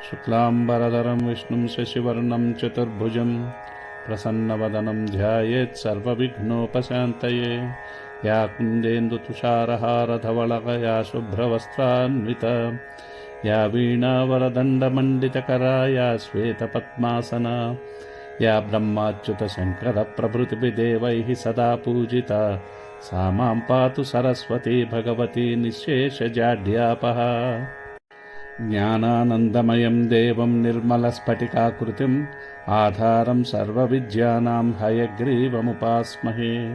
शुक्लांबरधरं विष्णुं शशिवर्णं चतुर्भुजं प्रसन्नवदनं ध्यायेत् सर्वविघ्नोपशान्तये। या कुन्देन्दुतुषारहारधवलकया शुभ्रवस्त्रान्विता या वीणावरदण्डमण्डितकरा या श्वेतपद्मासना या ब्रह्माच्युतशङ्करप्रभृतिभिर्देवैः सदा पूजिता सा मां पातु सरस्वती भगवती निःशेषजाड्यापहा। ज्ञानानन्दमयं देवं निर्मलस्फटिकाकृतिम् आधारं सर्वविद्यानां हयग्रीवमुपास्महे।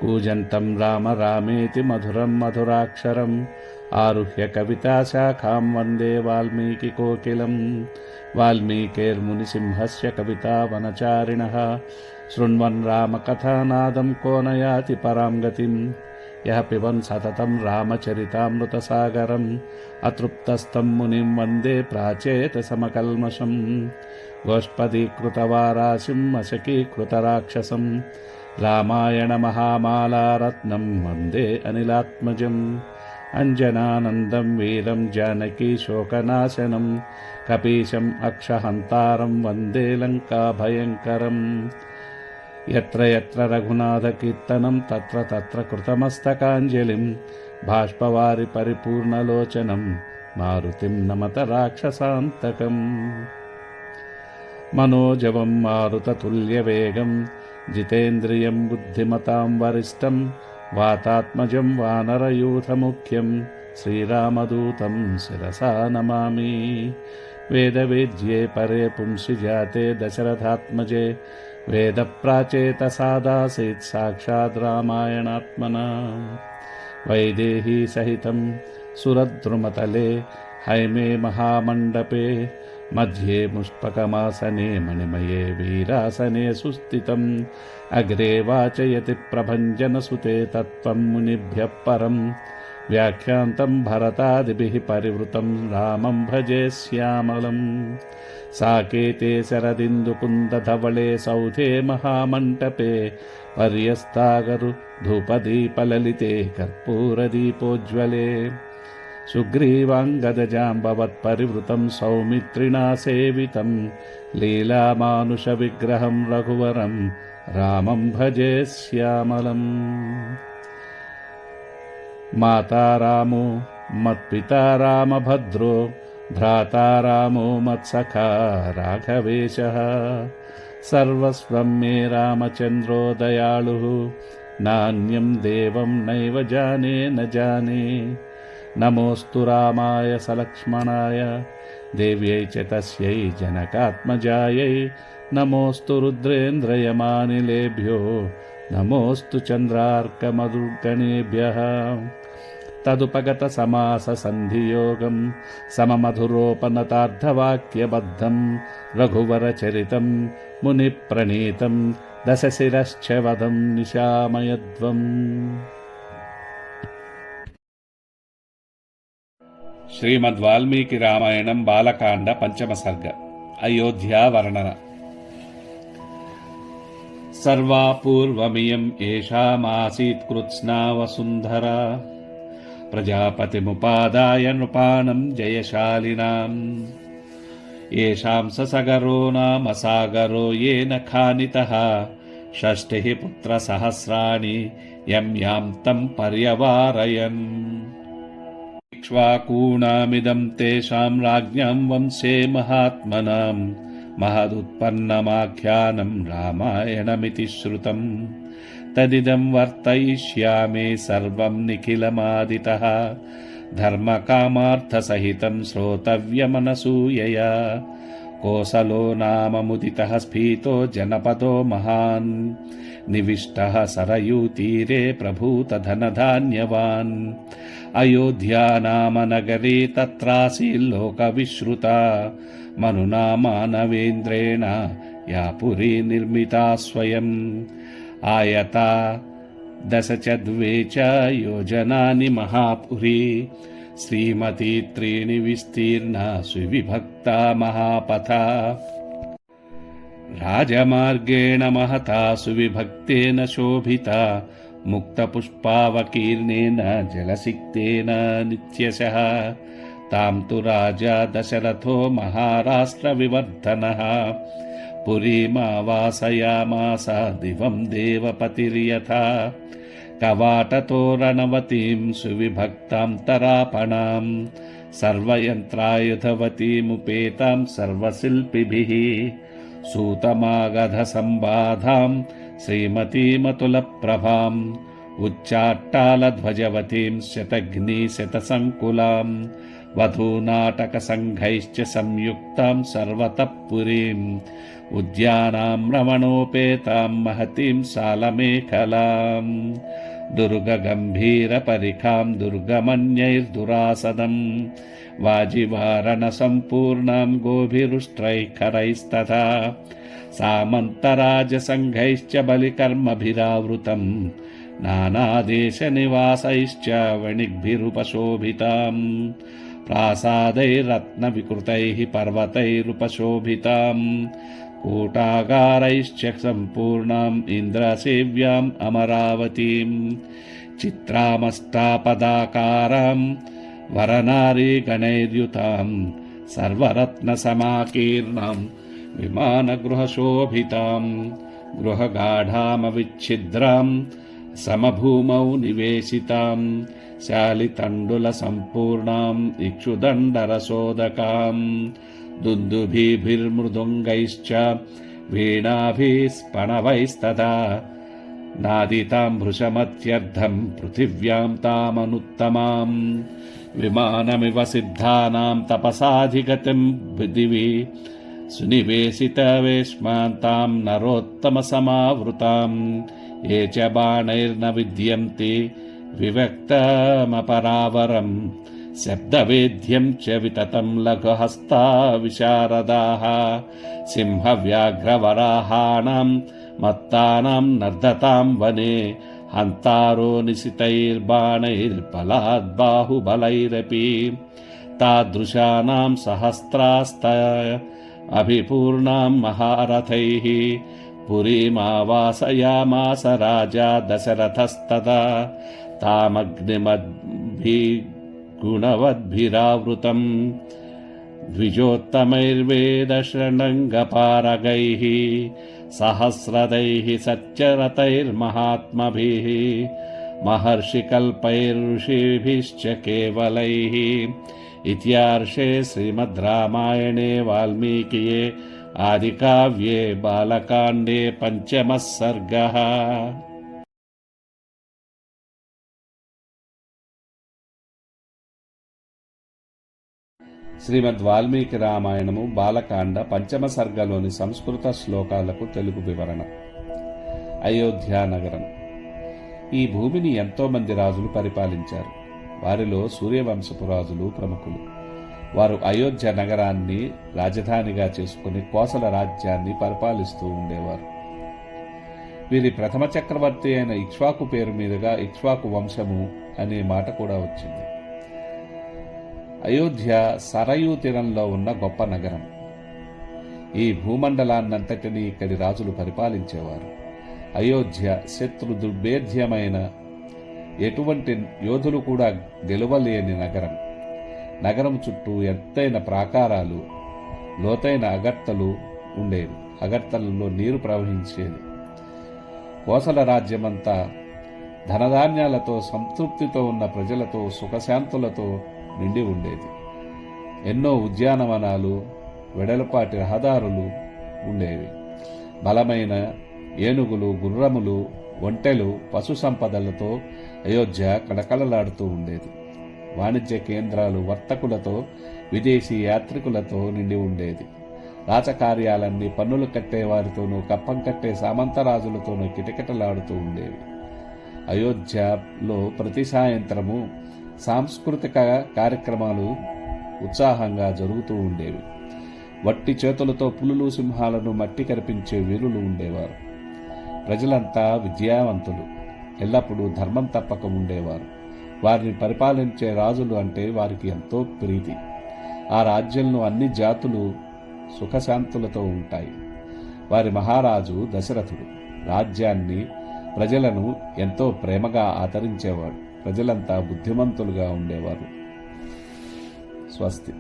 कूजन्तं राम रामेति मधुरं मधुराक्षरम् आरुह्य कविताशाखां वन्दे वाल्मीकिकोकिलं। वाल्मीकिर्मुनिसिंहस्य कवितावनचारिणः शृण्वन् रामकथानादं को न याति परां गतिम्। यः पिबन् सततं रामचरितामृतसागरम् अतृप्तस्तं मुनिं वन्दे प्राचेतसमकल्मषम्। गोष्पदीकृतवाराशिम् अशकीकृतराक्षसम् रामायणमहामालारत्नं वन्दे अनिलात्मजम्। अञ्जनानन्दं वीरं जानकीशोकनाशनं कपीशम् अक्षहन्तारं वन्दे लङ्काभयङ्करम्। यत्र यत्र रघुनाथकीर्तनं तत्र तत्र कृतमस्तकाञ्जलिं बाष्पवारि परिपूर्णलोचनं मारुतिं नमत राक्षसान्तकम्। मनोजवं मारुततुल्यवेगं जितेन्द्रियं बुद्धिमतां वरिष्ठं वातात्मजं वानरयूथमुख्यं श्रीरामदूतं शिरसा नमामि। वेदवेद्ये परे पुंसि जाते दशरथात्मजे वेदप्राचेतसादासीत् साक्षात् रामायणात्मना। वैदेही सहितं सुरद्रुमतले हैमे महामण्डपे मध्ये मुष्पकमासने मणिमये वीरासने सुस्थितम्। अग्रे वाचयति प्रभञ्जनसुते तत्त्वं मुनिभ्यः परं व्याख्यान्तं भरतादिभिः परिवृतं रामं भजे श्यामलम्। साकेते शरदिन्दुकुन्दधवले सौधे महामण्टपे पर्यस्तागरु धूपदीपललिते कर्पूरदीपोज्ज्वले सुग्रीवाङ्गदजाम्बवत्परिवृतं सौमित्रिणा सेवितं लीलामानुषविग्रहं रघुवरं रामं भजे श्यामलम्। माता रामो मत्पिता रामभद्रो भ्राता रामो मत्सखा राघवेशः सर्वस्वं मे रामचन्द्रो दयालुः नान्यं देवं नैव जाने न जाने। नमोऽस्तु रामाय सलक्ष्मणाय देव्यै च तस्यै जनकात्मजायै नमोऽस्तु रुद्रेन्द्रयमानिलेभ्यो नमोऽस्तु चन्द्रार्कमरुद्गणेभ्यः। तदुपगतसमाससन्धियोगं सममधुरोपनतार्धवाक्यबद्धं रघुवरचरितं मुनिप्रणीतं दशशिरश्च वधं निशामयध्वम्। శ్రీమద్వాల్మీకి రామాయణం బాలకాండ పంచమ సర్గ అయోధ్యా వర్ణన. సర్వా పూర్వమియం ఏషామాసీత్ కృత్స్నా వసుంధరా ప్రజాపతిముపాదాయ నృపాణం జయశాలినాం. ఏషాం ససగరో నామ సాగరో యేన ఖానితః షష్ఠిః పుత్రసహస్రాణి యం యాం తం పర్యవారయన్. ఇక్ష్వాకూణామిదం తేషాం రాజ్ఞాం వంశే మహాత్మనాం మహదుత్పన్నమాఖ్యానం రామాయణమితి శ్రుతం. తదిదం వర్తయిష్యామి సర్వం నిఖిలమాదితః ధర్మకామార్థసహితం శ్రోతవ్యమనసూయయా. కోసలో నామ ముదితః స్ఫీతో జనపదో మహాన్ నివిష్టః సరయూతీరే ప్రభూత ధనధాన్యవాన్. అయోధ్యా నామ నగరీ తత్రాసీల్లోకవిశ్రుతా మనునా మానవేంద్రేణ యా పురీ నిర్మితా స్వయం. ఆయతా దశ చ ద్వే చ యోజనాని మహాపురీ శ్రీమతీ త్రీణి విస్తీర్ణా సువిభక్తా మహాపథా. రాజమార్గేణ మహతా సువిభక్తేన శోభితా ముక్తపుష్పావకీర్ణేన జలసిక్తేన నిత్యశః. తాం తు రాజా దశరథో మహారాష్ట్రవివర్ధనః పురీమావాసయామాస దివం దేవపతిర్యథా కవాటతోరణవతీం సువిభక్తాం తరాపణాం సర్వయంత్రాయుధవతీముపేతాం సర్వశిల్పిభిః సూతమాగధసంబాధాం శ్రీమతీమతులప్రభాం ఉచ్చాట్టాలధ్వజవతీం శతఘ్నిశతసంకులాం వధూనాటకసంఘైశ్చ సంయుక్తాం సర్వతః పురీం ఉద్యానాం రమణోపేతాం మహతీం సాలమేఖలాం దుర్గగంభీరపరిఖాం దుర్గమన్యైర్దురాసదం వాజివారణసంపూర్ణాం గోభిరుష్ట్రైః సామంతరాజసంఘైశ్చ బలికర్మభిరావృతం నానాదేశనివాసైశ్చ వణిగ్భిరుపశోభితాం ప్రాసాदैरत्नविकृतैः पर्वतैरुपशोभिताम् कूटागारैश्च सम्पूर्णाम् इन्द्रसेव्याम् अमरावतीम् चित्रामष्टापदाकाराम् वरनारीगणैर्युताम् सर्वरत्नसमाकीर्णाम् विमानगृहशोभिताम् गृहगाढामविच्छिद्राम् समभूमौ निवेशिताम् शालितण्डुलसम्पूर्णाम् इक्षुदण्डरसोदकाम् दुन्दुभिर्मृदुङ्गैश्च वीणाभिस्पणवैस्तथा नादिताम् भृशमत्यर्धम् पृथिव्याम् तामनुत्तमाम् विमानमिव सिद्धानाम् तपसाधिगतिम् दिवि सुनिवेशितवेश्मान्ताम् नरोत्तमसमावृताम् ये च बाणैर्न विद्यन्ते विवक्तमपरावरम् शब्दवेद्यं च विततं लघुहस्ता विशारदाः सिंहव्याघ्रवराहाणां मत्तानां नर्दतां वने हन्तारो निशितैर्बाणैर्बलाद्बाहुबलैरपि तादृशानां सहस्रास्त अभिपूर्णां महारथैः पुरीमावासयामास राजा दशरथस्तदा तामग्निमद्भिर्गुणवद्भिरावृतम् द्विजोत्तमैर्वेदशृणङ्गपारगैः सहस्रदैः सच्चरतैर्महात्मभिः महर्षिकल्पैर्ऋषिभिश्च केवलैः इत्यार्षे श्रीमद् रामायणे वाल्मीकिये आदिकाव्ये बालकाण्डे पंचमः सर्गः। శ్రీమద్ వాల్మీకి రామాయణము బాలకాండ పంచమ సర్గలోని సంస్కృత శ్లోకాలకు తెలుగు వివరణ. అయోధ్య నగరం. ఈ భూమిని ఎంతోమంది రాజులు పరిపాలించారు. వారిలో సూర్యవంశపు రాజులు ప్రముఖులు. వారు అయోధ్య నగరాన్ని రాజధానిగా చేసుకుని కోసల రాజ్యాన్ని పరిపాలిస్తూ ఉండేవారు. వీరి ప్రథమ చక్రవర్తి అయిన ఇక్ష్వాకు పేరు మీదుగా ఇక్ష్వాకు వంశము అనే మాట కూడా వచ్చింది. అయోధ్య సరయూ తీరంలో ఉన్న గొప్ప నగరం. ఈ భూమండలాన్నంతటినీ ఇక్కడి రాజులు పరిపాలించేవారు. అయోధ్య శత్రు దుర్భేద్యమైన ఎటువంటి యోధులు కూడా గెలవలేని నగరం. నగరం చుట్టూ ఎత్తైన ప్రాకారాలు, లోతైన అగర్తలు ఉండేవి. అగర్తలలో నీరు ప్రవహించేది. కోసల రాజ్యమంతా ధనధాన్యాలతో సంతృప్తితో ఉన్న ప్రజలతో సుఖశాంతులతో నిండి ఉండేది. ఎన్నో ఉద్యానవనాలు, వెడలపాటి రహదారులు ఉండేవి. బలమైన ఏనుగులు, గుర్రములు, ఒంటెలు, పశు సంపదలతో అయోధ్య కళకళలాడుతూ ఉండేది. వాణిజ్య కేంద్రాలు వర్తకులతో, విదేశీ యాత్రికులతో నిండి ఉండేది. రాజకార్యాలన్నీ పన్నులు కట్టేవారితోనూ, కప్పం కట్టే సామంతరాజులతోనూ కిటకిటలాడుతూ ఉండేవి. అయోధ్యలో ప్రతి సాయంత్రము సాంస్కృతిక కార్యక్రమాలు ఉత్సాహంగా జరుగుతూ ఉండేవి. వట్టి చేతులతో పులులు, సింహాలను మట్టి కరిపించే వీరులు ఉండేవారు. ప్రజలంతా విద్యావంతులు, ఎల్లప్పుడూ ధర్మం తప్పక ఉండేవారు. వారిని పరిపాలించే రాజులు అంటే వారికి ఎంతో ప్రీతి. ఆ రాజ్యంలో అన్ని జాతులు సుఖశాంతులతో ఉంటాయి. వారి మహారాజు దశరథుడు రాజ్యాన్ని, ప్రజలను ఎంతో ప్రేమగా ఆదరించేవాడు. ప్రజలంతా బుద్ధిమంతులుగా ఉండేవారు. స్వస్తి.